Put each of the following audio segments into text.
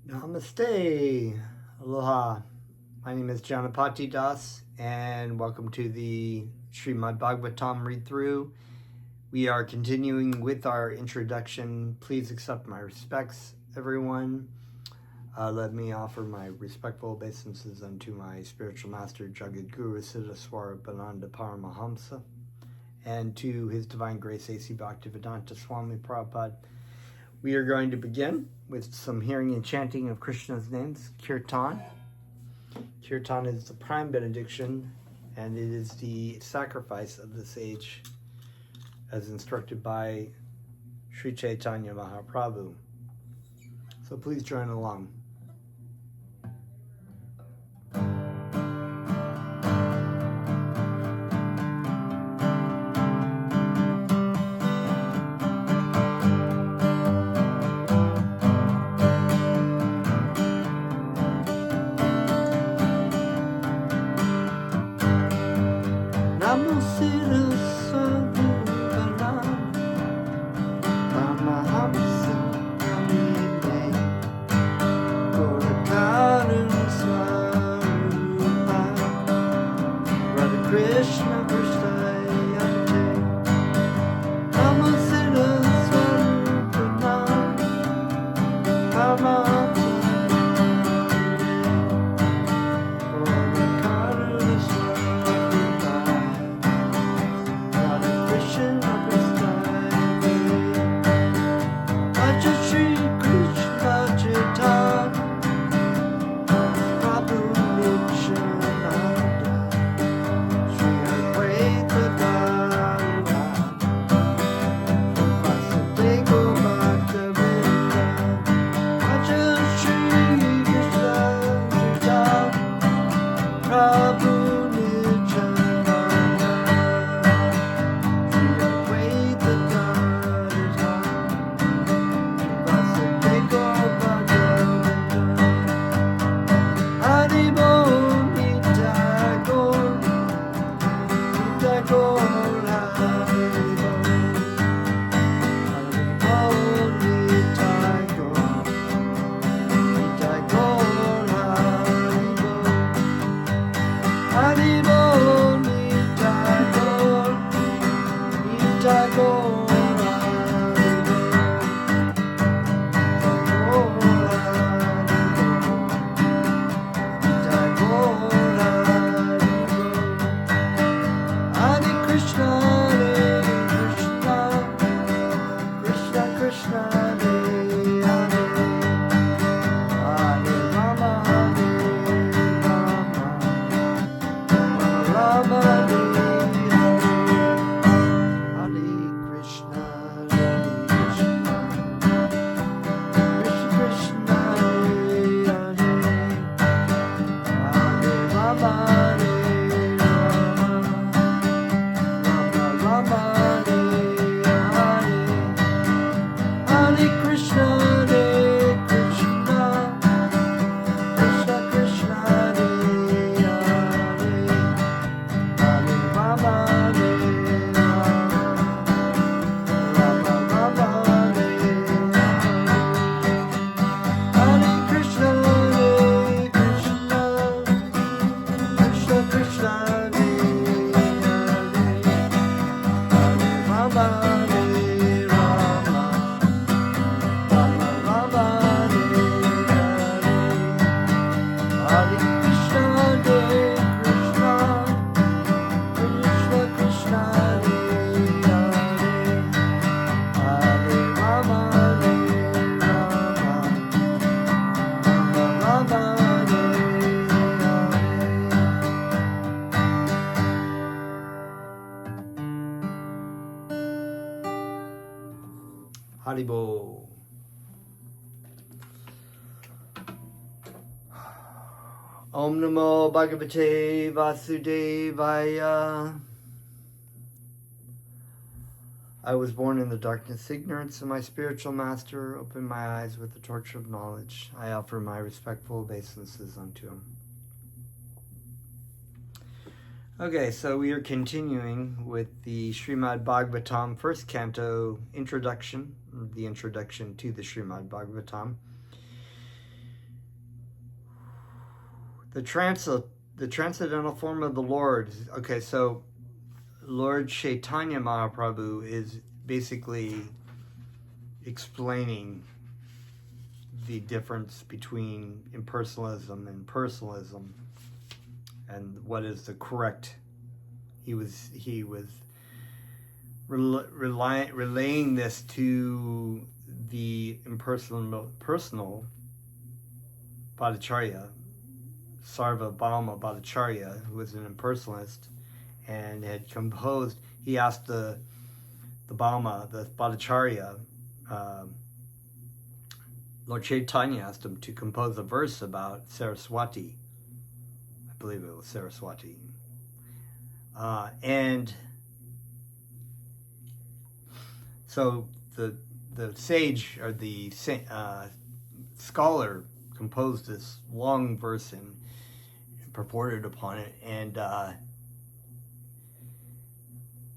Namaste. Aloha. My name is Janapati Das, and welcome to the Srimad Bhagavatam read-through. We are continuing with our introduction. Please accept my respects, everyone. Let me offer my respectful obeisances unto my spiritual master, Jagat Guru Siddha Swarupananda Paramahamsa, and to His Divine Grace A.C. Bhaktivedanta Swami Prabhupada. We are going to begin with some hearing and chanting of Krishna's names, Kirtan. Kirtan is the prime benediction, and it is the sacrifice of the sage as instructed by Sri Chaitanya Mahaprabhu. So please join along. Haribo. Om Namo Bhagavate Vasudevaya. I was born in the darkness, ignorance, and my spiritual master opened my eyes with the torch of knowledge. I offer my respectful obeisances unto him. Okay, so we are continuing with the Srimad Bhagavatam first canto introduction, the introduction to the Srimad Bhagavatam. The transcendental form of the Lord. Okay, so Lord Chaitanya Mahaprabhu is basically explaining the difference between impersonalism and personalism, and what is the correct. He was relaying this to the personal Bhattacharya, Sarvabhauma Bhattacharya, who was an impersonalist and had composed. He asked the Bhauma, the Bhattacharya, Lord Chaitanya asked him to compose a verse about Saraswati. I believe it was Saraswati. And so the sage, or the scholar, composed this long verse and purported upon it, and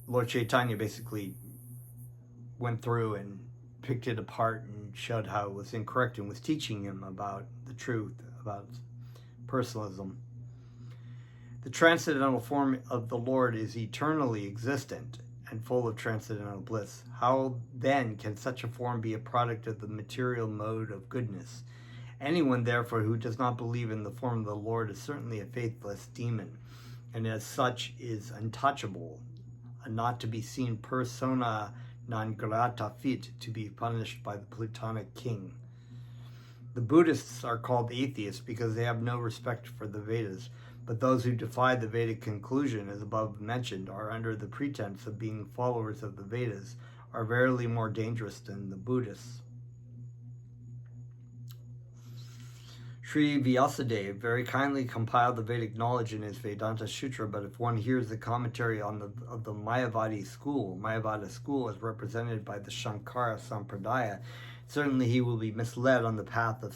Lord Chaitanya basically went through and picked it apart and showed how it was incorrect, and was teaching him about the truth, about personalism. The transcendental form of the Lord is eternally existent and full of transcendental bliss. How then can such a form be a product of the material mode of goodness? Anyone, therefore, who does not believe in the form of the Lord is certainly a faithless demon, and as such is untouchable, and not to be seen persona non grata fit, to be punished by the Plutonic king. The Buddhists are called atheists because they have no respect for the Vedas, but those who defy the Vedic conclusion, as above mentioned, are under the pretense of being followers of the Vedas, are verily more dangerous than the Buddhists. Sri Vyasadeva very kindly compiled the Vedic knowledge in his Vedanta Sutra, but if one hears the commentary of the Mayavada school as represented by the Shankara Sampradaya, certainly he will be misled on the path of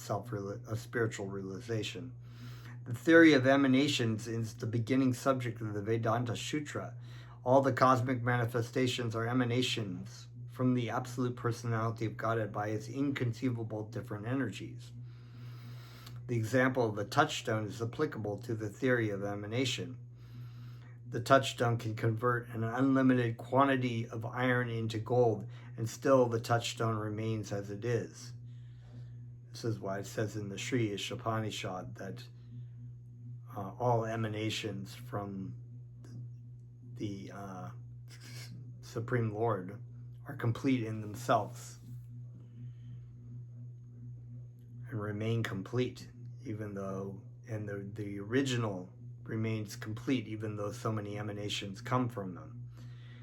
spiritual realization. The theory of emanations is the beginning subject of the Vedanta Sutra. All the cosmic manifestations are emanations from the absolute personality of Godhead by its inconceivable different energies. The example of the touchstone is applicable to the theory of emanation. The touchstone can convert an unlimited quantity of iron into gold, and still the touchstone remains as it is. This is why it says in the Sri Ishopanishad that all emanations from the Supreme Lord are complete in themselves and remain complete, even though, and the original remains complete even though so many emanations come from them.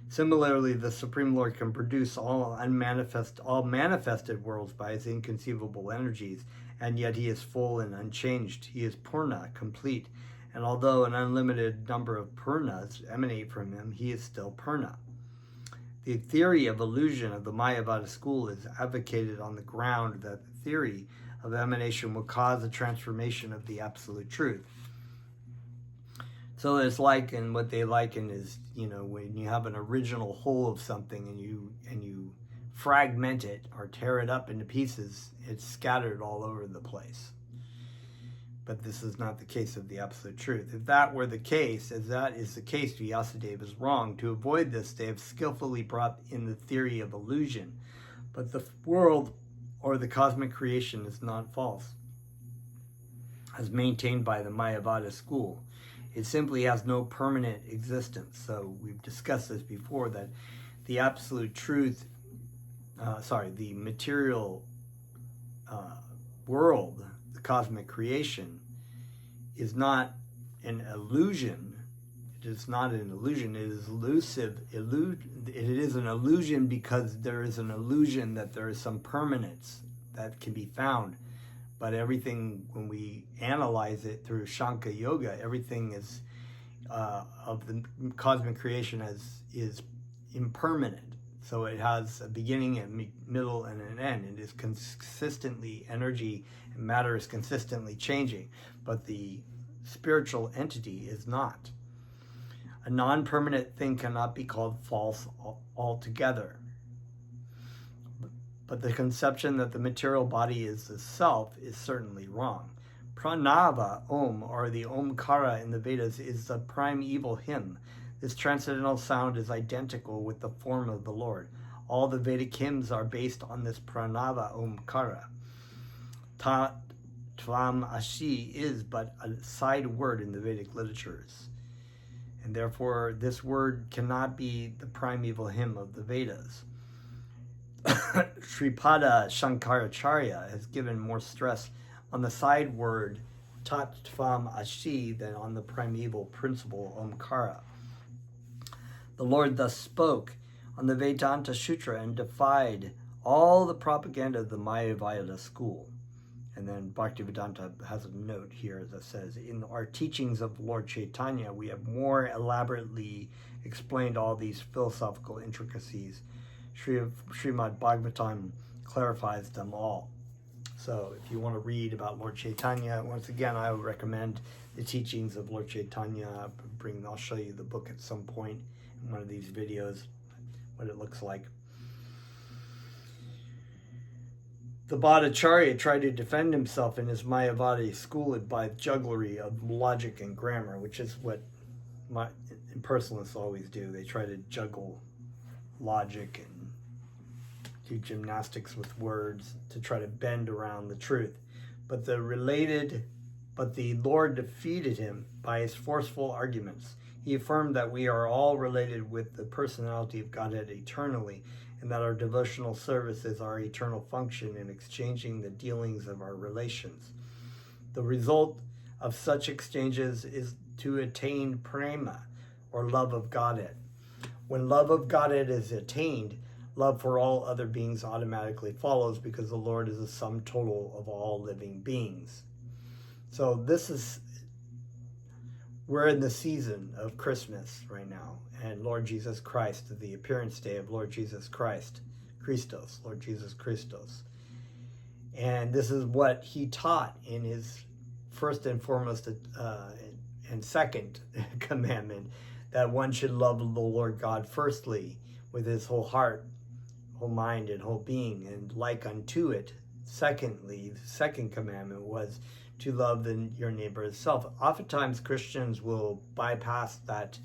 Similarly, the Supreme Lord can produce all manifested worlds by his inconceivable energies, and yet he is full and unchanged. He is Purna, complete, and although an unlimited number of Purnas emanate from him, he is still Purna. The theory of illusion of the Mayavada school is advocated on the ground that the theory of emanation will cause a transformation of the absolute truth. So it's what they liken is, when you have an original whole of something and you fragment it or tear it up into pieces, it's scattered all over the place. But this is not the case of the absolute truth. If that were the case, as that is the case, Vyasadeva is wrong. To avoid this, they have skillfully brought in the theory of illusion. But the world or the cosmic creation is not false, as maintained by the Mayavada school. It simply has no permanent existence. So we've discussed this before, that the absolute truth, the material world, the cosmic creation, is not an illusion. It is not an illusion. It is elusive. It is an illusion because there is an illusion that there is some permanence that can be found. But everything, when we analyze it through Shankara Yoga, everything is of the cosmic creation is impermanent. So it has a beginning, a middle, and an end. It is consistently, energy and matter is consistently changing. But the spiritual entity is not. A non-permanent thing cannot be called false altogether. But the conception that the material body is the self is certainly wrong. Pranava Om, or the Omkara in the Vedas, is the primeval hymn. This transcendental sound is identical with the form of the Lord. All the Vedic hymns are based on this Pranava Omkara. Tat Tvam Ashi is but a side word in the Vedic literatures, and therefore this word cannot be the primeval hymn of the Vedas. Sripada Shankaracharya has given more stress on the side word Tat Tvam Ashi than on the primeval principle Omkara. The Lord thus spoke on the Vedanta Sutra and defied all the propaganda of the Mayavada school. And then Bhaktivedanta has a note here that says, in our teachings of Lord Chaitanya, we have more elaborately explained all these philosophical intricacies. Srimad Bhagavatam clarifies them all. So if you want to read about Lord Chaitanya, once again, I would recommend the teachings of Lord Chaitanya. I'll show you the book at some point in one of these videos, what it looks like. The Bhattacharya tried to defend himself in his Mayavadi school by jugglery of logic and grammar, which is what impersonalists always do. They try to juggle logic and do gymnastics with words to try to bend around the truth. But the Lord defeated him by his forceful arguments. He affirmed that we are all related with the personality of Godhead eternally, and that our devotional service is our eternal function in exchanging the dealings of our relations. The result of such exchanges is to attain prema, or love of Godhead. When love of Godhead is attained, love for all other beings automatically follows, because the Lord is the sum total of all living beings. So we're in the season of Christmas right now, and Lord Jesus Christ, the appearance day of Lord Jesus Christ, Christos, Lord Jesus Christos. And this is what he taught in his first and foremost and second commandment, that one should love the Lord God firstly with his whole heart, whole mind, and whole being, and like unto it. Secondly, the second commandment was to love your neighbor as self. Oftentimes Christians will bypass that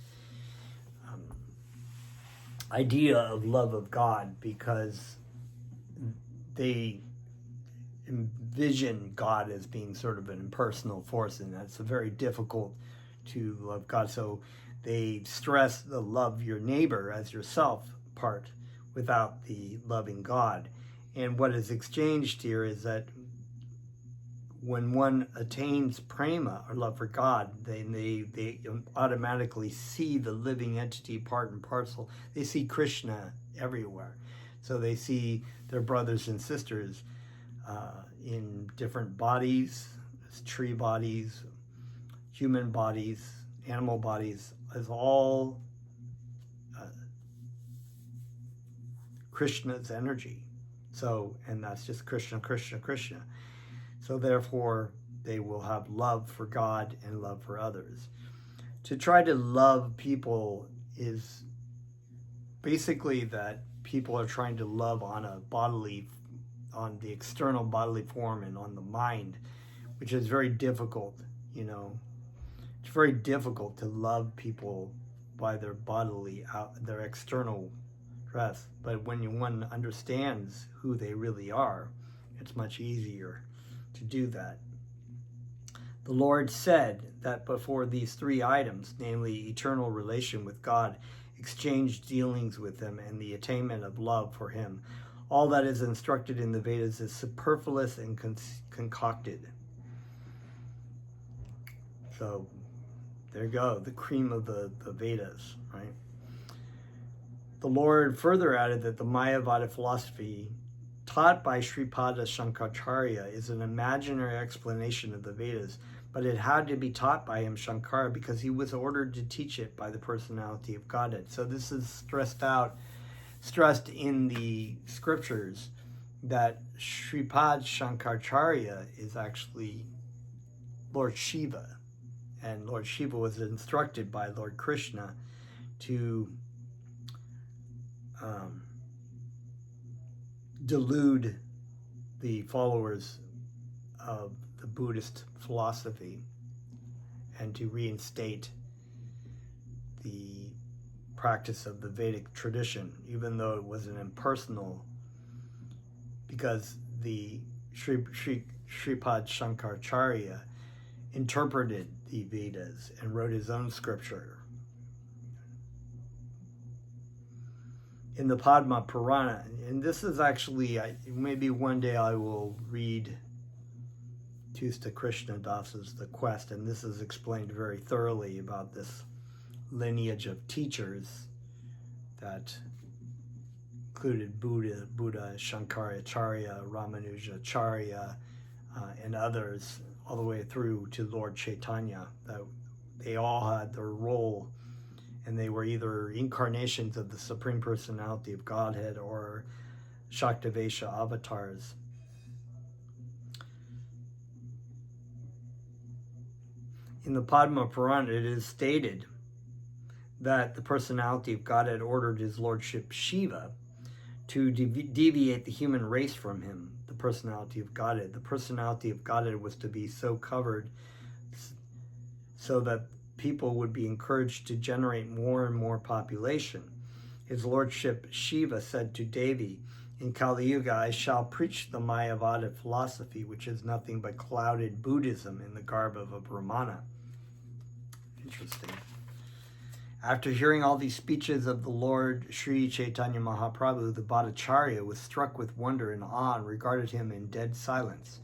idea of love of God because they envision God as being sort of an impersonal force, and that's very difficult to love God. So they stress the love your neighbor as yourself part without the loving God. And what is exchanged here is that when one attains prema, or love for God, they automatically see the living entity part and parcel. They see Krishna everywhere. So they see their brothers and sisters in different bodies, tree bodies, human bodies, animal bodies, as all Krishna's energy. So, and that's just Krishna, Krishna, Krishna. So therefore, they will have love for God and love for others. To try to love people is basically that people are trying to love on the external bodily form and on the mind, which is very difficult, It's very difficult to love people by their their external dress. But when one understands who they really are, it's much easier to do that. The Lord said that before these three items, namely eternal relation with God, exchanged dealings with him, and the attainment of love for him, all that is instructed in the Vedas is superfluous and concocted. So there you go, the cream of the Vedas, right? The Lord further added that the Mayavada philosophy taught by Sripada Shankaracharya is an imaginary explanation of the Vedas, but it had to be taught by him, Shankara, because he was ordered to teach it by the personality of Godhead. So this is stressed in the scriptures, that Sripad Shankaracharya is actually Lord Shiva, and Lord Shiva was instructed by Lord Krishna to delude the followers of the Buddhist philosophy and to reinstate the practice of the Vedic tradition, even though it was an impersonal, because the Sripad Shankaracharya interpreted the Vedas and wrote his own scripture. In the Padma Purana, and this is actually, maybe one day I will read Tusta Krishna Das's The Quest, and this is explained very thoroughly about this lineage of teachers that included Buddha, Shankaracharya, Ramanujacharya, and others, all the way through to Lord Chaitanya. That they all had their role, and they were either incarnations of the Supreme Personality of Godhead or Shaktavesha avatars. In the Padma Purana, it is stated that the personality of Godhead ordered his lordship Shiva to deviate the human race from him, the personality of Godhead. The personality of Godhead was to be so covered so that people would be encouraged to generate more and more population. His lordship Shiva said to Devi, "In Kali Yuga I shall preach the Mayavada philosophy, which is nothing but clouded Buddhism in the garb of a Brahmana." Interesting. After hearing all these speeches of the Lord Sri Chaitanya Mahaprabhu, the Bhattacharya was struck with wonder and awe and regarded him in dead silence.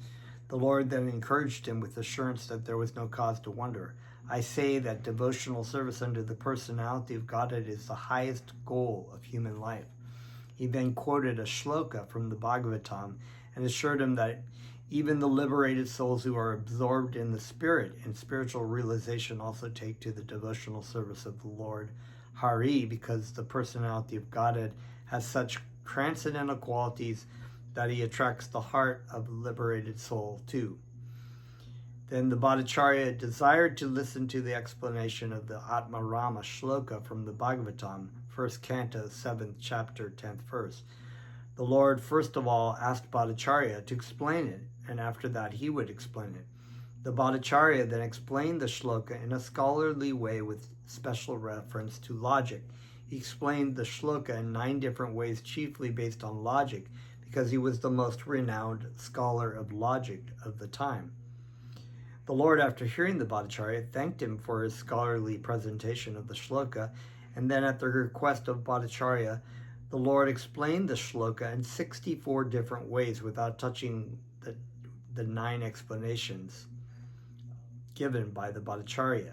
The Lord then encouraged him with assurance that there was no cause to wonder. "I say that devotional service unto the personality of Godhead is the highest goal of human life." He then quoted a shloka from the Bhagavatam and assured him that even the liberated souls who are absorbed in the spirit and spiritual realization also take to the devotional service of the Lord Hari, because the personality of Godhead has such transcendental qualities that he attracts the heart of the liberated soul too. Then the Bhattacharya desired to listen to the explanation of the Atma Rama shloka from the Bhagavatam, 1st Canto, 7th chapter, 10th verse. The Lord first of all asked Bhattacharya to explain it, and after that he would explain it. The Bhattacharya then explained the shloka in a scholarly way with special reference to logic. He explained the shloka in 9 different ways, chiefly based on logic, because he was the most renowned scholar of logic of the time. The Lord, after hearing the Bhattacharya, thanked him for his scholarly presentation of the shloka, and then at the request of Bhattacharya, the Lord explained the shloka in 64 different ways without touching the 9 explanations given by the Bhattacharya.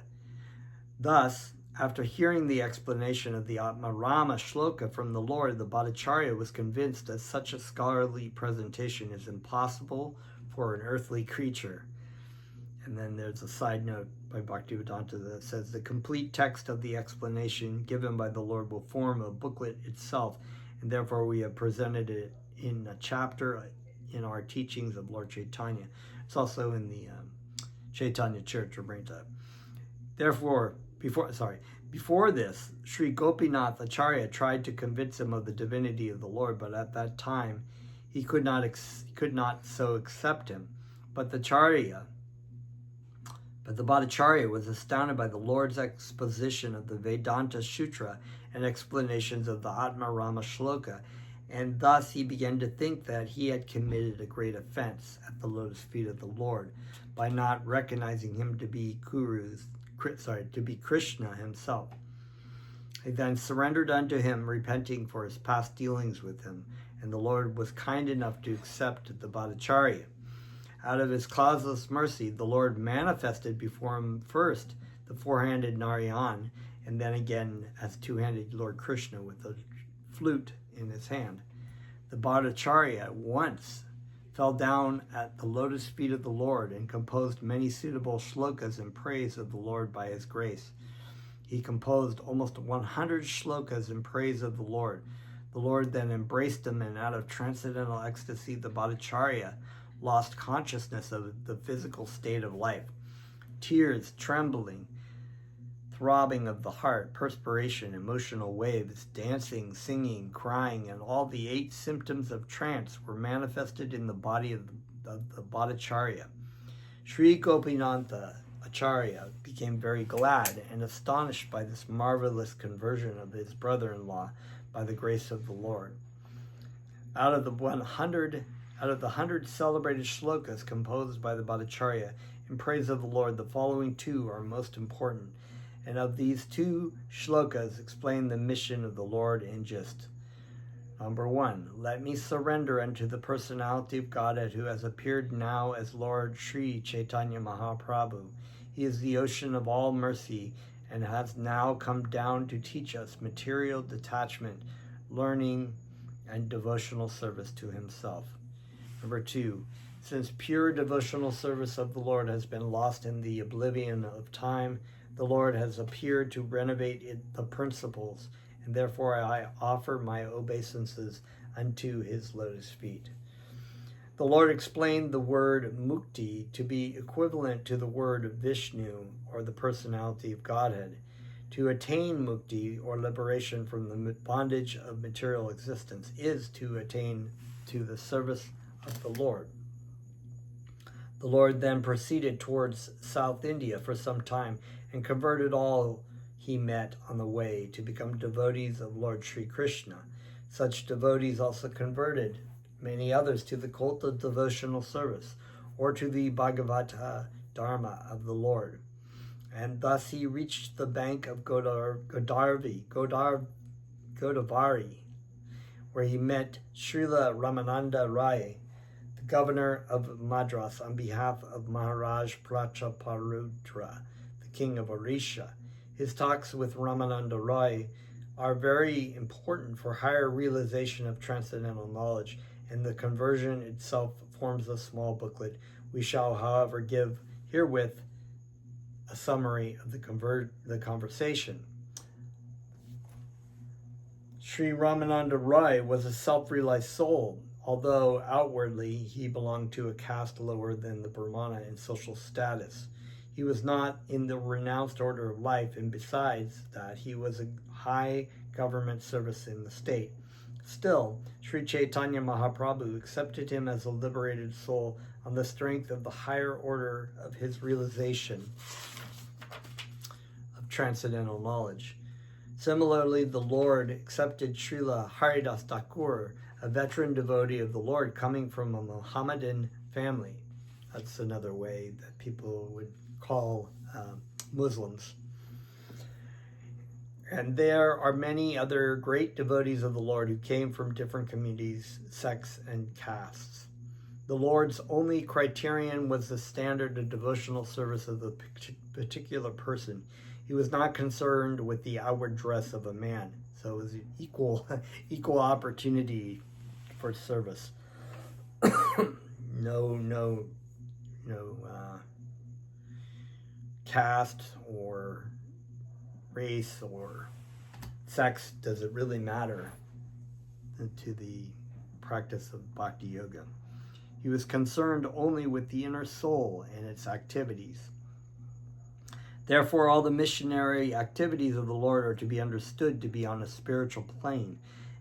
Thus, after hearing the explanation of the Atma Rama shloka from the Lord, the Bhattacharya was convinced that such a scholarly presentation is impossible for an earthly creature. And then there's a side note by Bhaktivedanta that says the complete text of the explanation given by the Lord will form a booklet itself, and therefore we have presented it in a chapter in our teachings of Lord Chaitanya. It's also in the Chaitanya Church, Therefore, before this, Sri Gopinath Acharya tried to convince him of the divinity of the Lord, but at that time he could not so accept him. But the Bhattacharya was astounded by the Lord's exposition of the Vedanta Sutra and explanations of the Atma Rama shloka, and thus he began to think that he had committed a great offense at the lotus feet of the Lord by not recognizing him to be Krishna himself. He then surrendered unto him, repenting for his past dealings with him, and the Lord was kind enough to accept the Bhattacharya. Out of his causeless mercy, the Lord manifested before him first the four-handed Narayan, and then again as two-handed Lord Krishna with a flute in his hand. The Bhattacharya at once fell down at the lotus feet of the Lord and composed many suitable shlokas in praise of the Lord by his grace. He composed almost 100 shlokas in praise of the Lord. The Lord then embraced him, and out of transcendental ecstasy, the Bhattacharya lost consciousness of the physical state of life. Tears, trembling, throbbing of the heart, perspiration, emotional waves, dancing, singing, crying, and all the 8 symptoms of trance were manifested in the body of the Bhattacharya. Sri Gopinatha Acharya became very glad and astonished by this marvelous conversion of his brother-in-law by the grace of the Lord. Out of the 100 celebrated shlokas composed by the Bhattacharya in praise of the Lord, the following two are most important, and of these two shlokas explain the mission of the Lord in gist. Number 1, let me surrender unto the personality of Godhead who has appeared now as Lord Sri Chaitanya Mahaprabhu. He is the ocean of all mercy and has now come down to teach us material detachment, learning, and devotional service to himself. Number 2, since pure devotional service of the Lord has been lost in the oblivion of time, the Lord has appeared to renovate the principles, and therefore I offer my obeisances unto his lotus feet. The Lord explained the word mukti to be equivalent to the word Vishnu, or the personality of Godhead. To attain mukti, or liberation from the bondage of material existence, is to attain to the service of the Lord. The Lord then proceeded towards South India for some time and converted all he met on the way to become devotees of Lord Sri Krishna. Such devotees also converted many others to the cult of devotional service, or to the Bhagavata Dharma of the Lord. And thus he reached the bank of Godavari, where he met Srila Ramananda Rai, the governor of Madras, on behalf of Maharaj Prachaparudra, the king of Orisha. His talks with Ramananda Rai are very important for higher realization of transcendental knowledge, and the conversion itself forms a small booklet. We shall, however, give herewith a summary of the conversation. Sri Ramananda Rai was a self-realized soul, although outwardly he belonged to a caste lower than the Brahmana in social status. He was not in the renounced order of life, and besides that, he was a high government service in the state. Still, Sri Chaitanya Mahaprabhu accepted him as a liberated soul on the strength of the higher order of his realization of transcendental knowledge. Similarly, the Lord accepted Srila Haridas Thakur, a veteran devotee of the Lord coming from a Mohammedan family. That's another way that people would call Muslims. And there are many other great devotees of the Lord who came from different communities, sects, and castes. The Lord's only criterion was the standard of devotional service of the particular person. He was not concerned with the outward dress of a man, so it was an equal opportunity for service. No caste or race or sex does it really matter to the practice of bhakti yoga. He was concerned only with the inner soul and its activities. Therefore, all the missionary activities of the Lord are to be understood to be on a spiritual plane,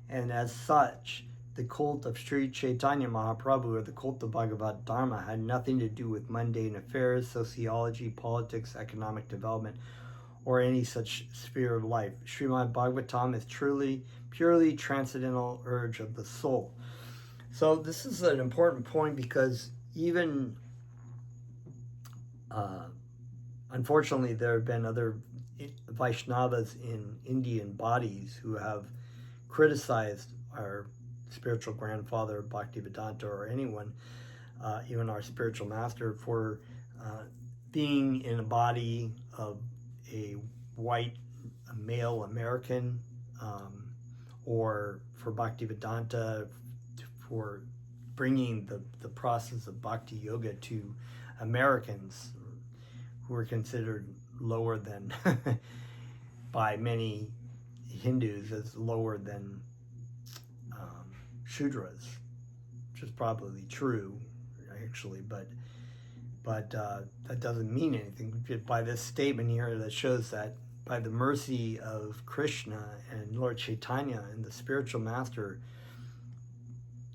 and as such, the cult of Sri Chaitanya Mahaprabhu, or the cult of Bhagavad Dharma, had nothing to do with mundane affairs, sociology, politics, economic development, or any such sphere of life. Srimad Bhagavatam is purely transcendental urge of the soul. So this is an important point, because even unfortunately, there have been other Vaishnavas in Indian bodies who have criticized our spiritual grandfather, Bhaktivedanta, or anyone, even our spiritual master, for being in a body of a white male American, or for Bhaktivedanta for bringing the process of bhakti yoga to Americans who are considered lower than, by many Hindus, as lower than Shudras, which is probably true, actually, but that doesn't mean anything. By this statement here, that shows that by the mercy of Krishna and Lord Chaitanya and the spiritual master,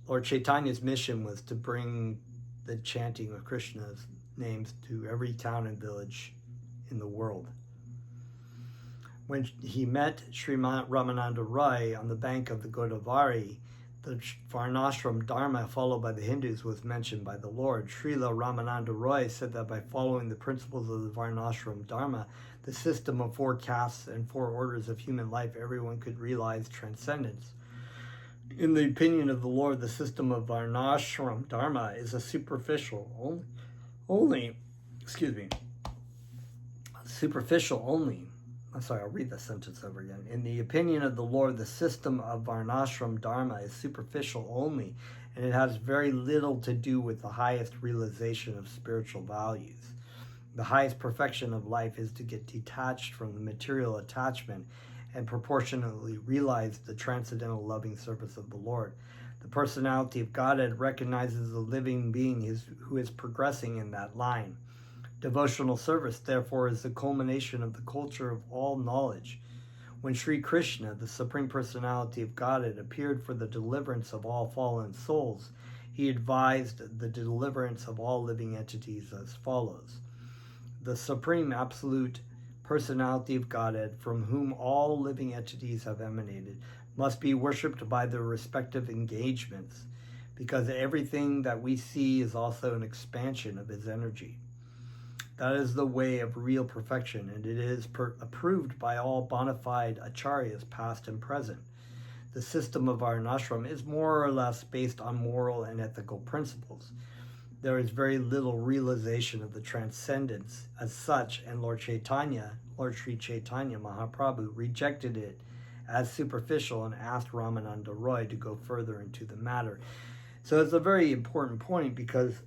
Lord Chaitanya's mission was to bring the chanting of Krishna's names to every town and village in the world. When he met Srimad Ramananda Roy on the bank of the Godavari, the Varnashram Dharma followed by the Hindus was mentioned by the Lord. Srila Ramananda Roy said that by following the principles of the Varnashram Dharma, the system of 4 castes and 4 orders of human life, everyone could realize transcendence. In the opinion of the Lord, the system of Varnashram Dharma is a superficial only. I'll read the sentence over again. In the opinion of the Lord, the system of Varnashram Dharma is superficial only, and it has very little to do with the highest realization of spiritual values. The highest perfection of life is to get detached from the material attachment and proportionately realize the transcendental loving service of the Lord. The personality of Godhead recognizes the living being who is progressing in that line. Devotional service, therefore, is the culmination of the culture of all knowledge. When Sri Krishna, the Supreme Personality of Godhead, appeared for the deliverance of all fallen souls, he advised the deliverance of all living entities as follows. The Supreme Absolute Personality of Godhead, from whom all living entities have emanated, must be worshipped by their respective engagements, because everything that we see is also an expansion of his energy. That is the way of real perfection, and it is approved by all bona fide acharyas, past and present. The system of our ashram is more or less based on moral and ethical principles. There is very little realization of the transcendence as such, and Lord Sri Chaitanya Mahaprabhu rejected it as superficial and asked Ramananda Roy to go further into the matter. So it's a very important point, because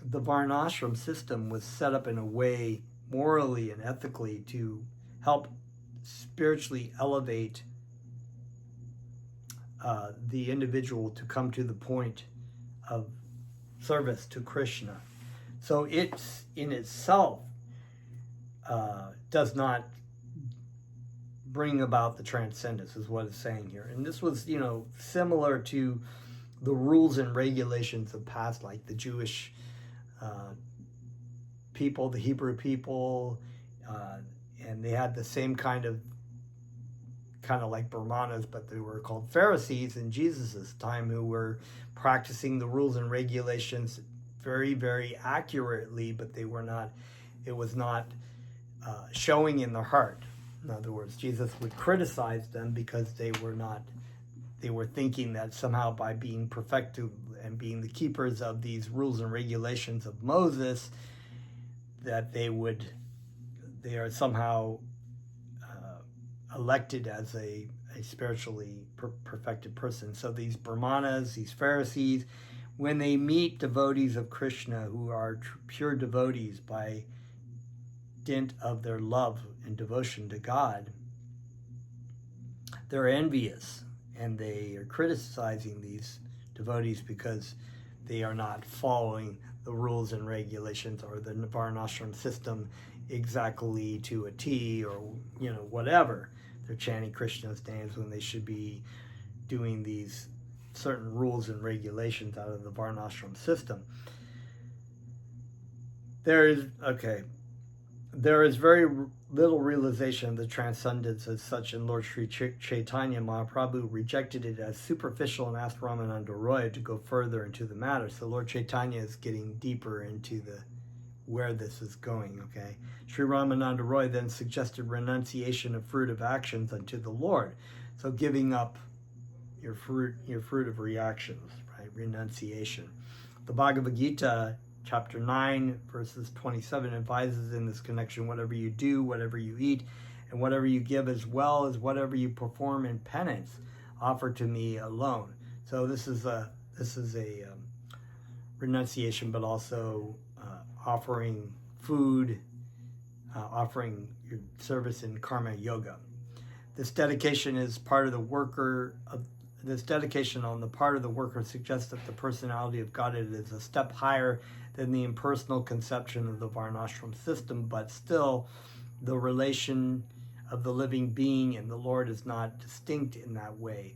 the Varnashram system was set up in a way, morally and ethically, to help spiritually elevate the individual to come to the point of service to Krishna. So it's in itself does not bring about the transcendence, is what it's saying here. And this was, similar to the rules and regulations of past, like the Jewish people, the Hebrew people, and they had the same kind of like Brahmanas, but they were called Pharisees in Jesus's time, who were practicing the rules and regulations very, very accurately, but it was not showing in their heart. In other words, Jesus would criticize them because they were thinking that somehow by being perfected and being the keepers of these rules and regulations of Moses, that they are somehow elected as a spiritually perfected person. So these Brahmanas, these Pharisees, when they meet devotees of Krishna who are pure devotees by dint of their love and devotion to God, they're envious, and they are criticizing these devotees because they are not following the rules and regulations or the Varnashram system exactly to a T, or whatever. They're chanting Krishna's names when they should be doing these certain rules and regulations out of the Varnashram system. There is very little realization of the transcendence as such, and Lord Sri Chaitanya Mahaprabhu rejected it as superficial and asked Ramananda Roy to go further into the matter. So Lord Chaitanya is getting deeper into where this is going, okay? Sri Ramananda Roy then suggested renunciation of fruit of actions unto the Lord. So giving up your fruit of reactions, right? Renunciation. The Bhagavad Gita, Chapter 9, verses 27, advises in this connection, whatever you do, whatever you eat, and whatever you give, as well as whatever you perform in penance, offer to me alone. So this is a renunciation, but also offering food, offering your service in karma yoga. This dedication on the part of the worker suggests that the personality of Godhead is a step higher than the impersonal conception of the Varnashram system, but still the relation of the living being and the Lord is not distinct in that way.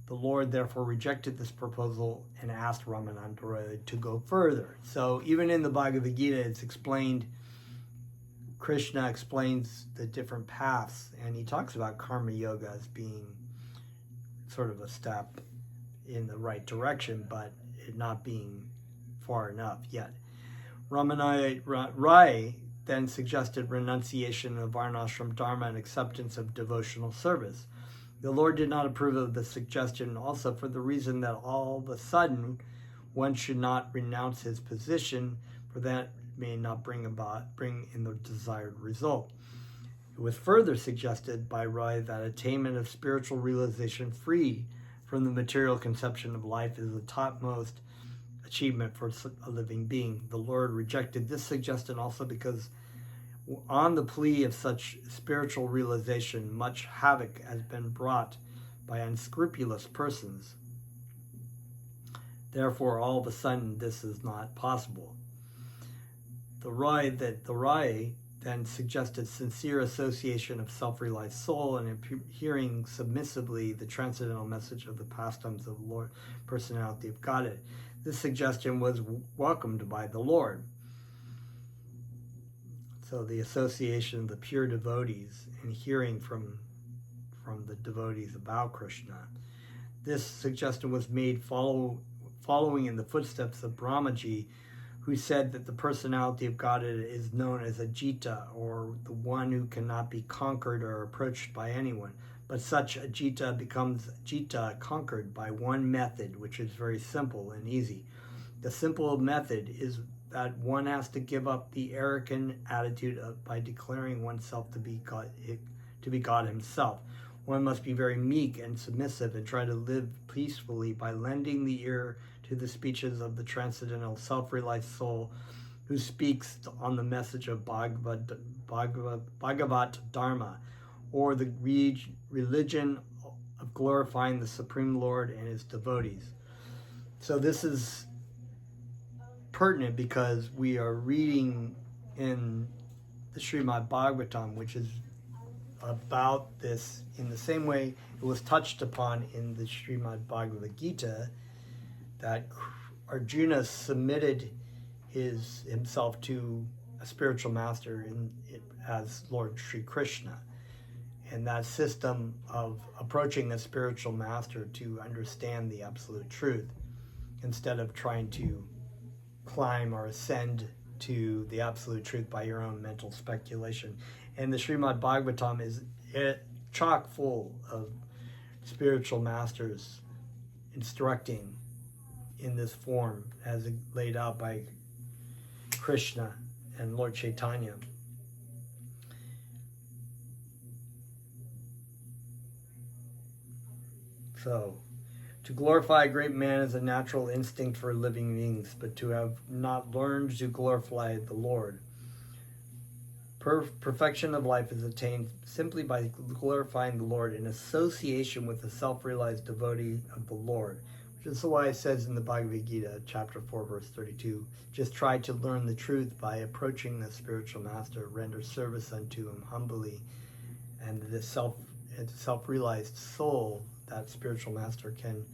The Lord therefore rejected this proposal and asked Ramananda Roy to go further. So even in the Bhagavad Gita, it's explained, Krishna explains the different paths, and he talks about karma yoga as being sort of a step in the right direction, but it not being far enough yet. Ramananda Rai then suggested renunciation of varnashram dharma and acceptance of devotional service. The Lord did not approve of the suggestion, also for the reason that all of a sudden one should not renounce his position, for that may not bring in the desired result. It was further suggested by Rai that attainment of spiritual realization free from the material conception of life is the topmost achievement for a living being. The Lord rejected this suggestion also because on the plea of such spiritual realization, much havoc has been brought by unscrupulous persons. Therefore, all of a sudden, this is not possible. The Rai then suggested sincere association of self-realized soul and hearing submissively the transcendental message of the pastimes of Lord, personality of Godhead. This suggestion was welcomed by the Lord. So the association of the pure devotees and hearing from the devotees about Krishna. This suggestion was made following in the footsteps of Brahmaji, who said that the personality of Godhead is known as Ajita, or the one who cannot be conquered or approached by anyone. But such Ajita becomes Jita, conquered by one method, which is very simple and easy. The simple method is that one has to give up the arrogant attitude by declaring oneself to be God himself. One must be very meek and submissive and try to live peacefully by lending the ear to the speeches of the transcendental self-realized soul who speaks on the message of Bhagavat Dharma, or the religion of glorifying the Supreme Lord and his devotees. So this is pertinent because we are reading in the Srimad Bhagavatam, which is about this in the same way it was touched upon in the Srimad Bhagavad Gita, that Arjuna submitted himself to a spiritual master as Lord Sri Krishna. And that system of approaching a spiritual master to understand the absolute truth instead of trying to climb or ascend to the absolute truth by your own mental speculation. And the Srimad Bhagavatam is chock full of spiritual masters instructing in this form as laid out by Krishna and Lord Chaitanya. So, to glorify a great man is a natural instinct for living beings, but to have not learned to glorify the Lord. Perfection of life is attained simply by glorifying the Lord in association with the self-realized devotee of the Lord, which is why it says in the Bhagavad Gita, chapter 4, verse 32, just try to learn the truth by approaching the spiritual master, render service unto him humbly, and the self-realized soul, that spiritual master, can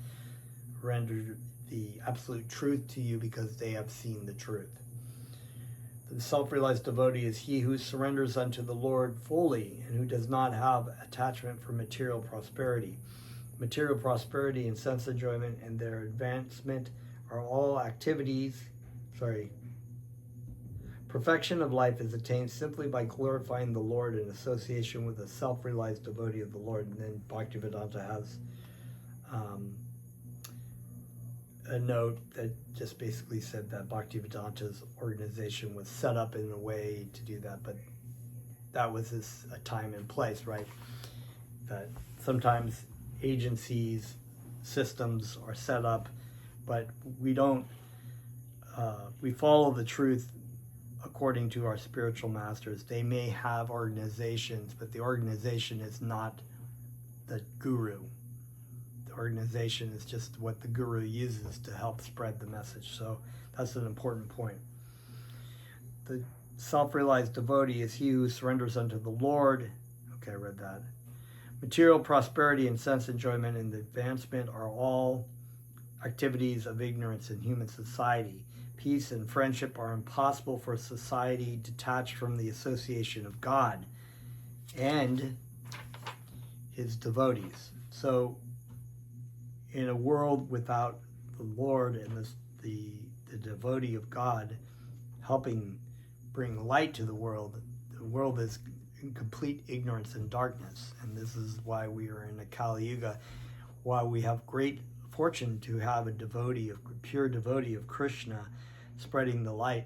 render the absolute truth to you because they have seen the truth. The self-realized devotee is he who surrenders unto the Lord fully and who does not have attachment for material prosperity. Material prosperity and sense enjoyment and their advancement are all Perfection of life is attained simply by glorifying the Lord in association with a self-realized devotee of the Lord. And then Bhaktivedanta has a note that just basically said that Bhaktivedanta's organization was set up in a way to do that, but that was a time and place, right? That sometimes agencies, systems are set up, but we don't, we follow the truth according to our spiritual masters. They may have organizations, but the organization is not the guru. The organization is just what the guru uses to help spread the message. So that's an important point. The self-realized devotee is he who surrenders unto the Lord. Okay, I read that. Material prosperity and sense enjoyment and the advancement are all activities of ignorance in human society. Peace and friendship are impossible for a society detached from the association of God and his devotees. So in a world without the Lord and the devotee of God helping bring light to the world is in complete ignorance and darkness. And this is why we are in a Kali Yuga, why we have great fortune to have a pure devotee of Krishna spreading the light,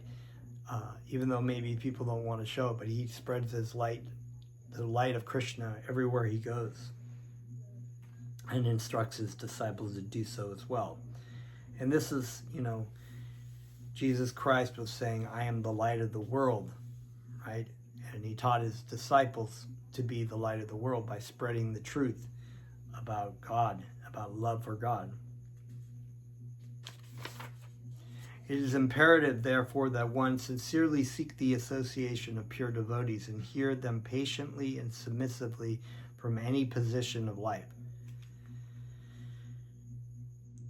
even though maybe people don't want to show it, but he spreads his light, the light of Krishna, everywhere he goes, and instructs his disciples to do so as well. And this is, Jesus Christ was saying, I am the light of the world, right? And he taught his disciples to be the light of the world by spreading the truth about God, about love for God. It is imperative, therefore, that one sincerely seek the association of pure devotees and hear them patiently and submissively from any position of life.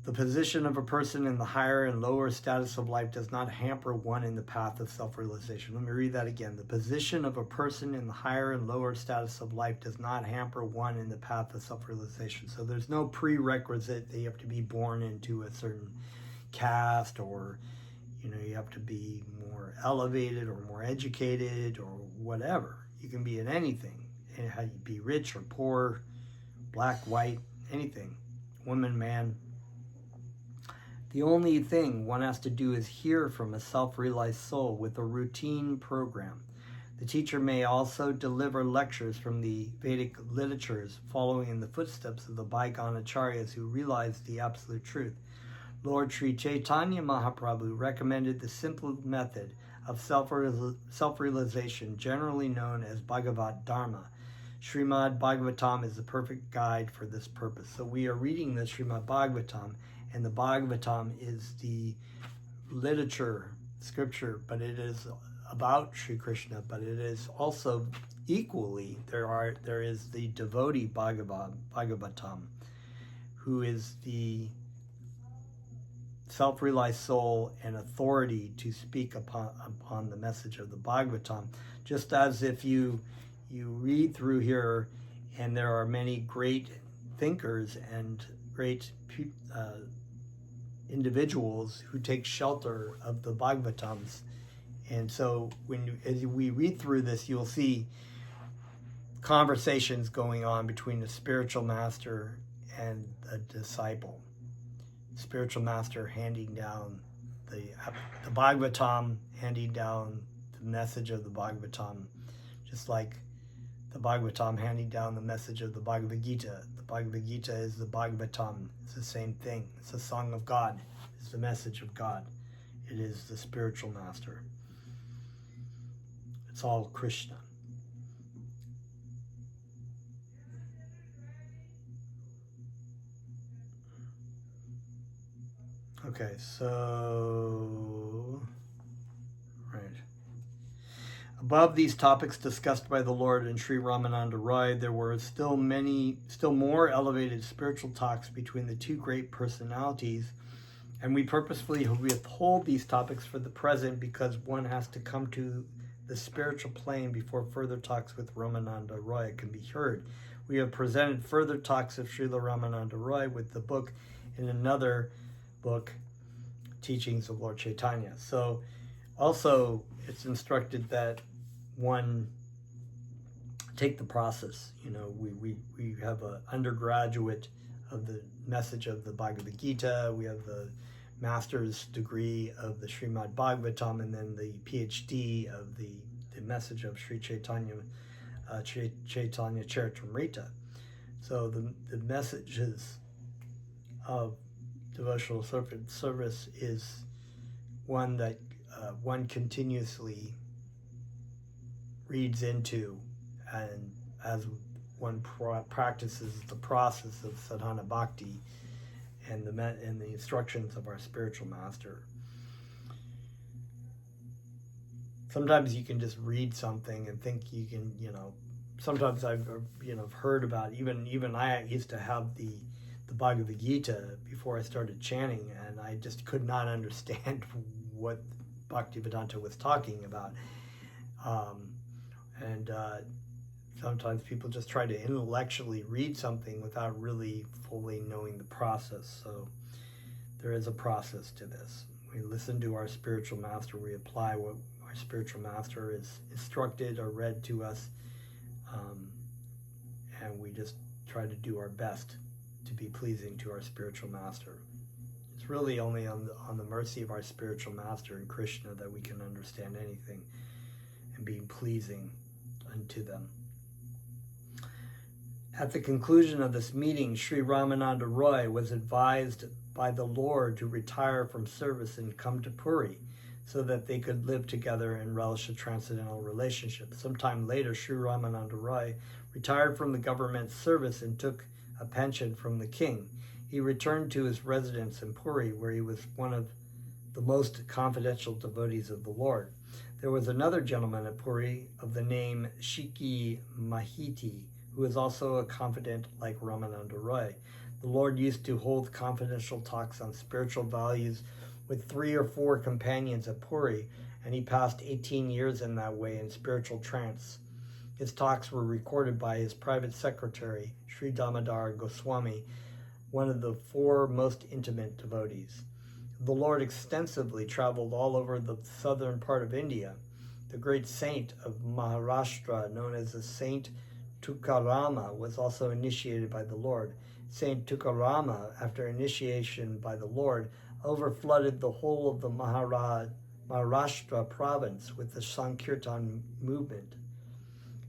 The position of a person in the higher and lower status of life does not hamper one in the path of self-realization. Let me read that again. The position of a person in the higher and lower status of life does not hamper one in the path of self-realization. So there's no prerequisite that you have to be born into a certain caste, or you have to be more elevated or more educated or whatever. You can be in anything. And how you be rich or poor, black, white, anything, woman, man. The only thing one has to do is hear from a self-realized soul with a routine program. The teacher may also deliver lectures from the Vedic literatures, following in the footsteps of the bygone acharyas who realized the absolute truth. Lord Sri Chaitanya Mahaprabhu recommended the simple method of self-realization, generally known as Bhagavad Dharma. Srimad Bhagavatam is the perfect guide for this purpose. So we are reading the Srimad Bhagavatam, and the Bhagavatam is the literature, scripture, but it is about Sri Krishna, but it is also equally, there is the devotee Bhagavatam, who is the self-realized soul and authority to speak upon the message of the Bhagavatam. Just as if you read through here, and there are many great thinkers and great individuals who take shelter of the Bhagavatams. And so as we read through this, you'll see conversations going on between the spiritual master and a disciple. Spiritual master handing down the Bhagavatam, handing down the message of the Bhagavatam, just like the Bhagavatam handing down the message of the Bhagavad Gita. The Bhagavad Gita is the Bhagavatam. It's the same thing. It's the song of God. It's the message of God. It is the spiritual master. It's all Krishna. Okay, so, right. Above these topics discussed by the Lord and Sri Ramananda Roy, there were still more elevated spiritual talks between the two great personalities, and we purposefully withhold these topics for the present because one has to come to the spiritual plane before further talks with Ramananda Roy can be heard. We have presented further talks of Srila Ramananda Roy with the book in another book, Teachings of Lord Chaitanya. So also it's instructed that one take the process. We have an undergraduate of the message of the Bhagavad Gita, we have the master's degree of the Srimad Bhagavatam, and then the PhD of the message of Sri Chaitanya Charitamrita. So the messages of devotional service is one that one continuously reads into, and as one practices the process of sadhana bhakti and the instructions of our spiritual master. Sometimes you can just read something and think you can, sometimes I've heard about, even I used to have the Bhagavad Gita before I started chanting, and I just could not understand what Bhaktivedanta was talking about. And sometimes people just try to intellectually read something without really fully knowing the process. So there is a process to this. We listen to our spiritual master. We apply what our spiritual master is instructed or read to us. And we just try to do our best to be pleasing to our spiritual master. It's really only on the mercy of our spiritual master and Krishna that we can understand anything and be pleasing unto them. At the conclusion of this meeting, Sri Ramananda Roy was advised by the Lord to retire from service and come to Puri so that they could live together and relish a transcendental relationship. Sometime later, Sri Ramananda Roy retired from the government service and took a pension from the king. He returned to his residence in Puri, where he was one of the most confidential devotees of the Lord. There was another gentleman at Puri of the name Shiki Mahiti, who was also a confidant like Ramananda Roy. The Lord used to hold confidential talks on spiritual values with 3 or 4 companions at Puri, and he passed 18 years in that way in spiritual trance. His talks were recorded by his private secretary, Sri Damodar Goswami, one of the 4 most intimate devotees. The Lord extensively traveled all over the southern part of India. The great saint of Maharashtra, known as the Saint Tukarama, was also initiated by the Lord. Saint Tukarama, after initiation by the Lord, overflooded the whole of the Maharashtra province with the Sankirtan movement,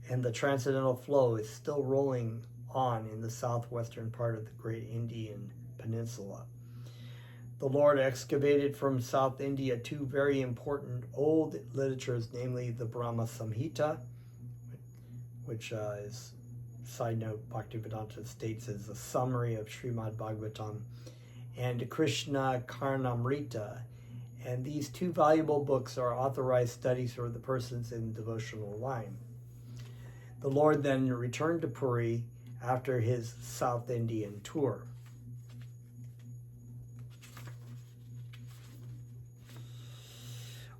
and the transcendental flow is still rolling on in the southwestern part of the great Indian peninsula. The Lord excavated from South India 2 very important old literatures, namely the Brahma Samhita, which is, side note, Bhaktivedanta states as a summary of Srimad Bhagavatam, and Krishna Karnamrita. And these 2 valuable books are authorized studies for the persons in devotional line. The Lord then returned to Puri after his South Indian tour.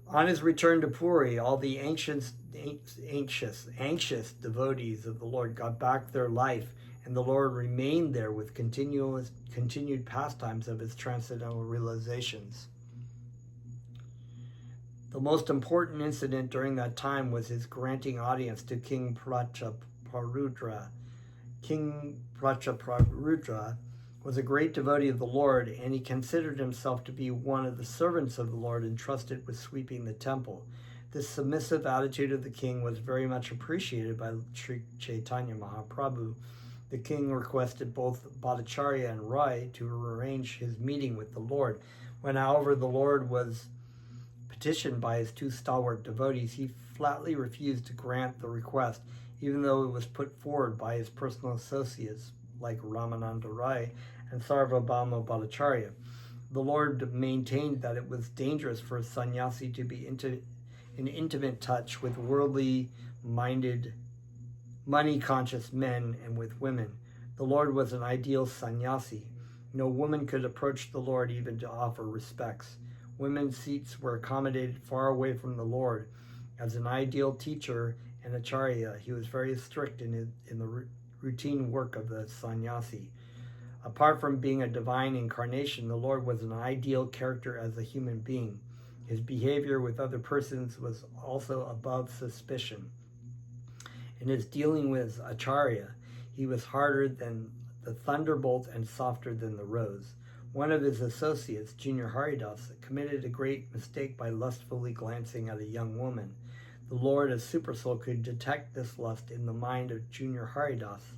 On his return to Puri, all the anxious devotees of the Lord got back their life, and the Lord remained there with continued pastimes of his transcendental realizations. The most important incident during that time was his granting audience to King Prachaparudra. King Prachaparudra was a great devotee of the Lord, and he considered himself to be one of the servants of the Lord entrusted with sweeping the temple. This submissive attitude of the king was very much appreciated by Sri Chaitanya Mahaprabhu. The king requested both Bhattacharya and Roy to arrange his meeting with the Lord. When, however, the Lord was petitioned by his 2 stalwart devotees, he flatly refused to grant the request, even though it was put forward by his personal associates like Ramananda Roy and Sarvabhauma Bhattacharya. The Lord maintained that it was dangerous for a sannyasi to be in intimate touch with worldly-minded, money-conscious men and with women. The Lord was an ideal sannyasi. No woman could approach the Lord even to offer respects. Women's seats were accommodated far away from the Lord. As an ideal teacher and acharya, he was very strict in the routine work of the sannyasi. Apart from being a divine incarnation, the Lord was an ideal character as a human being. His behavior with other persons was also above suspicion. In his dealing with acharya, he was harder than the thunderbolt and softer than the rose. One of his associates, Junior Haridas, committed a great mistake by lustfully glancing at a young woman. The Lord as Supersoul could detect this lust in the mind of Junior Haridas,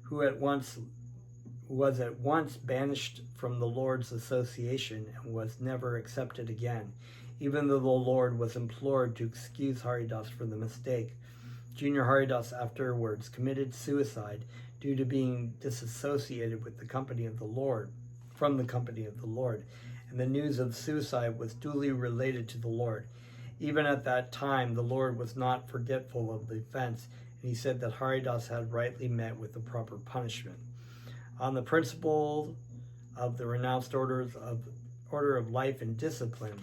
who was at once banished from the Lord's association and was never accepted again. Even though the Lord was implored to excuse Haridas for the mistake, Junior Haridas afterwards committed suicide due to being disassociated with the company of the Lord, from the company of the Lord, and the news of suicide was duly related to the Lord. Even at that time, the Lord was not forgetful of the offense and he said that Haridas had rightly met with the proper punishment. On the principle of the renounced order of life and discipline,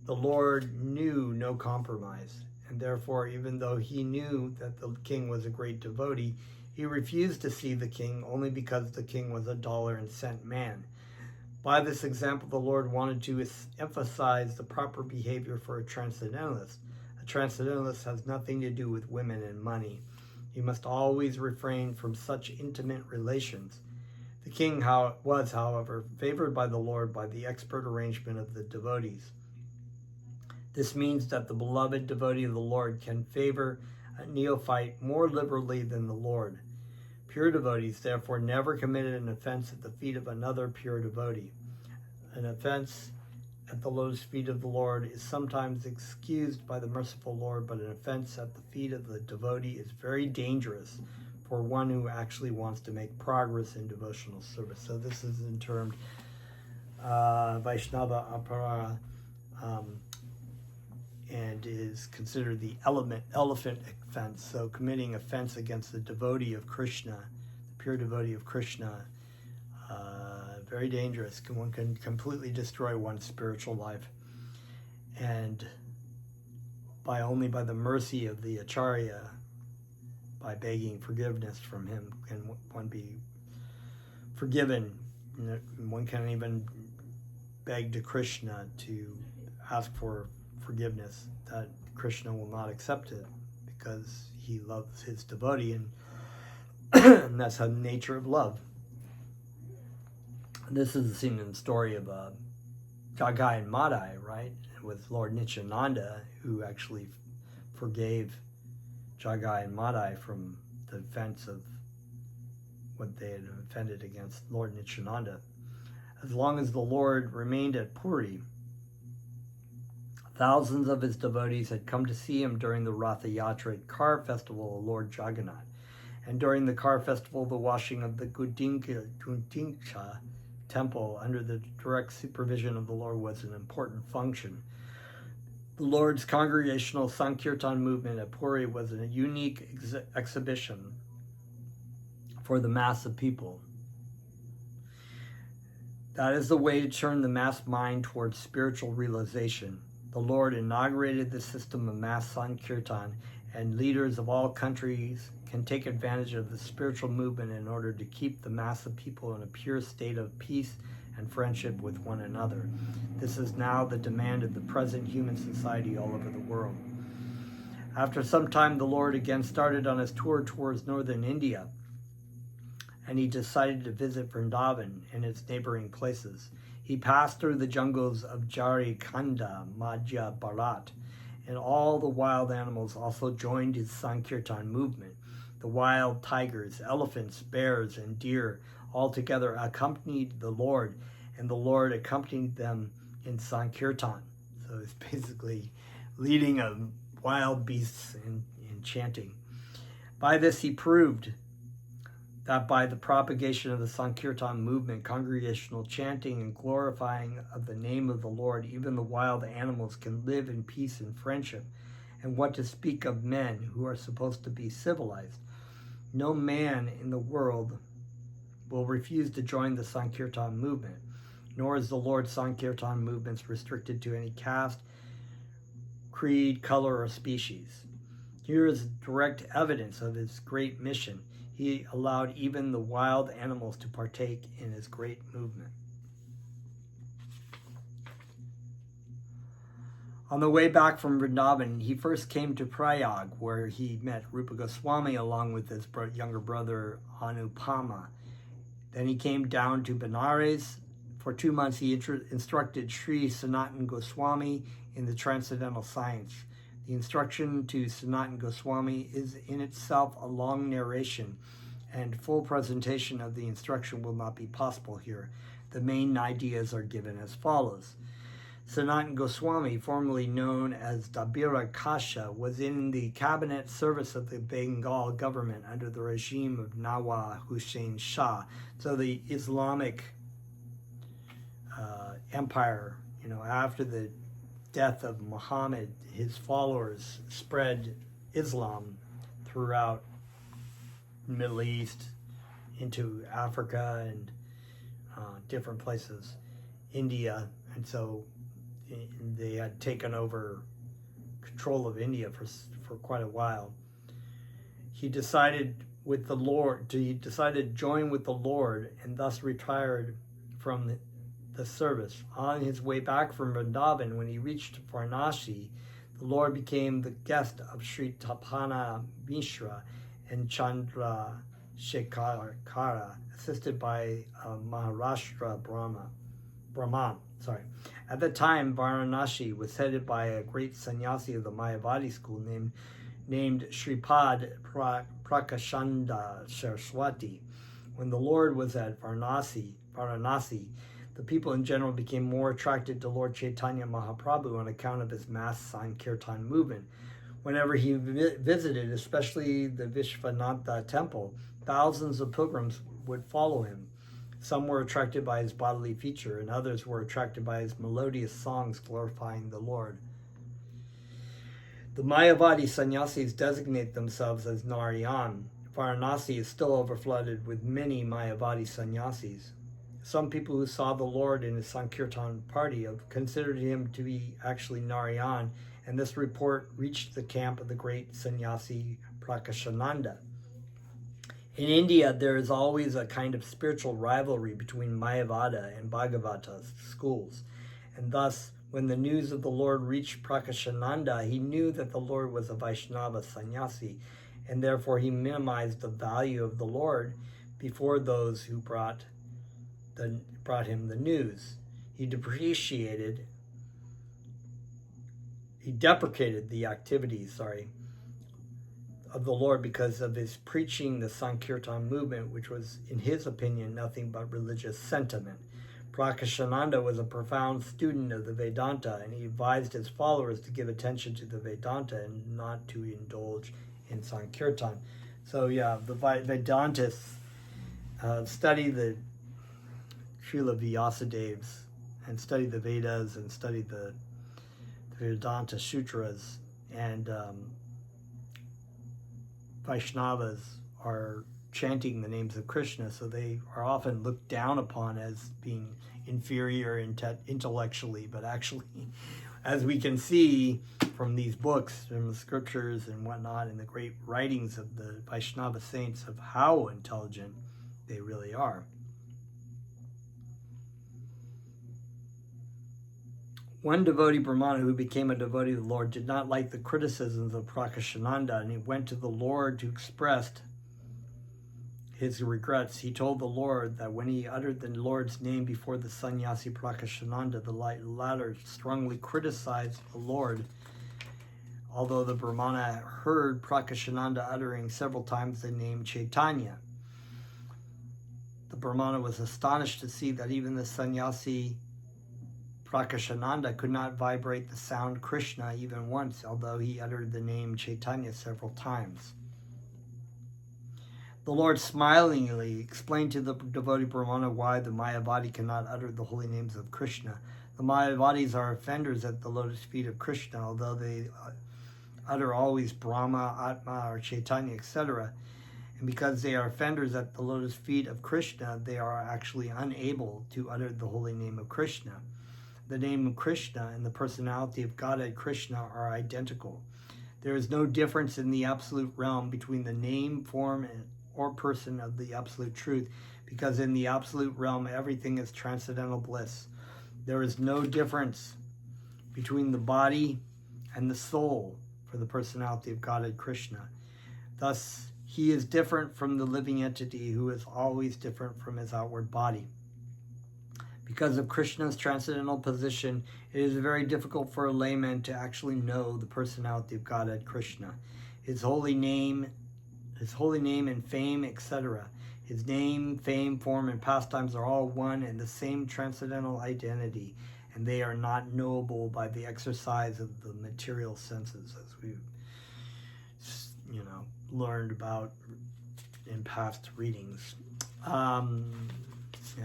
the Lord knew no compromise, and therefore, even though he knew that the king was a great devotee, he refused to see the king only because the king was a dollar and cent man. By this example, the Lord wanted to emphasize the proper behavior for a transcendentalist. A transcendentalist has nothing to do with women and money. He must always refrain from such intimate relations. The king was, however, favored by the Lord by the expert arrangement of the devotees. This means that the beloved devotee of the Lord can favor a neophyte more liberally than the Lord. Pure devotees, therefore, never committed an offense at the feet of another pure devotee. An offense at the lotus feet of the Lord is sometimes excused by the merciful Lord, but an offense at the feet of the devotee is very dangerous for one who actually wants to make progress in devotional service. So this is termed Vaishnava Aparara, and is considered the elephant offense. So committing offense against the devotee of Krishna, the pure devotee of Krishna, very dangerous. One can completely destroy one's spiritual life. And only by the mercy of the Acharya, by begging forgiveness from him, can one be forgiven. One can't even beg to Krishna to ask for forgiveness, that Krishna will not accept it because he loves his devotee, and that's the nature of love. This is seen in the story of Jagai and Madai, right, with Lord Nityananda, who actually forgave Jagai and Madai from the offense of what they had offended against Lord Nityananda. As long as the Lord remained at Puri, thousands of his devotees had come to see him during the Ratha Yatra car festival of Lord Jagannath. And during the car festival, the washing of the Gudincha temple under the direct supervision of the Lord was an important function. The Lord's congregational Sankirtan movement at Puri was a unique exhibition for the mass of people. That is the way to turn the mass mind towards spiritual realization. The Lord inaugurated the system of mass Sankirtan, and leaders of all countries can take advantage of the spiritual movement in order to keep the mass of people in a pure state of peace and friendship with one another. This is now the demand of the present human society all over the world. After some time, the Lord again started on his tour towards northern India, and he decided to visit Vrindavan and its neighboring places. He passed through the jungles of Jharikanda, Madhya Bharat, and all the wild animals also joined his Sankirtan movement. The wild tigers, elephants, bears, and deer all together accompanied the Lord, and the Lord accompanied them in Sankirtan. So it's basically leading of wild beasts in chanting. By this he proved that by the propagation of the Sankirtan movement, congregational chanting and glorifying of the name of the Lord, even the wild animals can live in peace and friendship. And what to speak of men who are supposed to be civilized? No man in the world will refuse to join the Sankirtan movement, nor is the Lord's Sankirtan movements restricted to any caste, creed, color, or species. Here is direct evidence of his great mission. He allowed even the wild animals to partake in his great movement. On the way back from Vrindavan, he first came to Prayag, where he met Rupa Goswami along with his younger brother Anupama. Then he came down to Benares. For 2 months, he instructed Sri Sanatan Goswami in the transcendental science. The instruction to Sanatan Goswami is in itself a long narration, and full presentation of the instruction will not be possible here. The main ideas are given as follows. Sanatan Goswami, formerly known as Dabira Kasha, was in the cabinet service of the Bengal government under the regime of Nawaz Hussain Shah. So the Islamic empire, after the death of Muhammad, his followers spread Islam throughout the Middle East, into Africa and different places, India, and so they had taken over control of India for quite a while. He decided to join with the Lord, and thus retired from the service. On his way back from Vrindavan, when he reached Varanasi, the Lord became the guest of Sri Tapana Mishra and Chandra Shekhara, assisted by Maharashtra Brahman. At the time, Varanasi was headed by a great sannyasi of the Mayavadi school named Shripad Prakashanda Saraswati. When the Lord was at Varanasi, the people in general became more attracted to Lord Chaitanya Mahaprabhu on account of his mass Sankirtan movement. Whenever he visited, especially the Vishvanatha temple, thousands of pilgrims would follow him. Some were attracted by his bodily feature, and others were attracted by his melodious songs glorifying the Lord. The Mayavadi sannyasis designate themselves as Narayan. Varanasi is still overflooded with many Mayavadi sannyasis. Some people who saw the Lord in his Sankirtan party have considered him to be actually Narayan, and this report reached the camp of the great sannyasi Prakashananda. In India, there is always a kind of spiritual rivalry between Mayavada and Bhagavata schools, and thus, when the news of the Lord reached Prakashananda, he knew that the Lord was a Vaishnava sannyasi, and therefore he minimized the value of the Lord before those who brought him the news. He deprecated the activities, of the Lord because of his preaching the Sankirtan movement, which was, in his opinion, nothing but religious sentiment. Prakashananda was a profound student of the Vedanta, and he advised his followers to give attention to the Vedanta and not to indulge in Sankirtan. So the Vedantists study the Srila Vyasadevas and study the Vedas and study the Vedanta Sutras, and Vaishnavas are chanting the names of Krishna, so they are often looked down upon as being inferior intellectually, but actually, as we can see from these books, from the scriptures and whatnot, and the great writings of the Vaishnava saints of how intelligent they really are. One devotee Brahmana who became a devotee of the Lord did not like the criticisms of Prakashananda, and he went to the Lord to express his regrets. He told the Lord that when he uttered the Lord's name before the sannyasi Prakashananda, the latter strongly criticized the Lord. Although the Brahmana heard Prakashananda uttering several times the name Chaitanya, the Brahmana was astonished to see that even the sannyasi Prakashananda could not vibrate the sound Krishna even once, although he uttered the name Chaitanya several times. The Lord smilingly explained to the devotee Brahmana why the Mayavadi cannot utter the holy names of Krishna. The Mayavadis are offenders at the lotus feet of Krishna, although they utter always Brahma, Atma, or Chaitanya, etc. And because they are offenders at the lotus feet of Krishna, they are actually unable to utter the holy name of Krishna. The name of Krishna and the personality of Godhead Krishna are identical. There is no difference in the absolute realm between the name, form, or person of the absolute truth, because in the absolute realm everything is transcendental bliss. There is no difference between the body and the soul for the personality of Godhead Krishna. Thus, he is different from the living entity who is always different from his outward body. Because of Krishna's transcendental position, it is very difficult for a layman to actually know the personality of Godhead Krishna, his holy name and fame, etc. His name, fame, form, and pastimes are all one and the same transcendental identity, and they are not knowable by the exercise of the material senses, as we've learned about in past readings.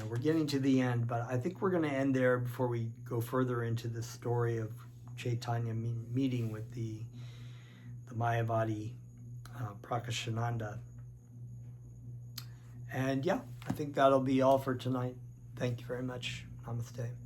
We're getting to the end, but I think we're going to end there before we go further into the story of Chaitanya meeting with the Mayavadi Prakashananda. And yeah, I think that'll be all for tonight. Thank you very much. Namaste.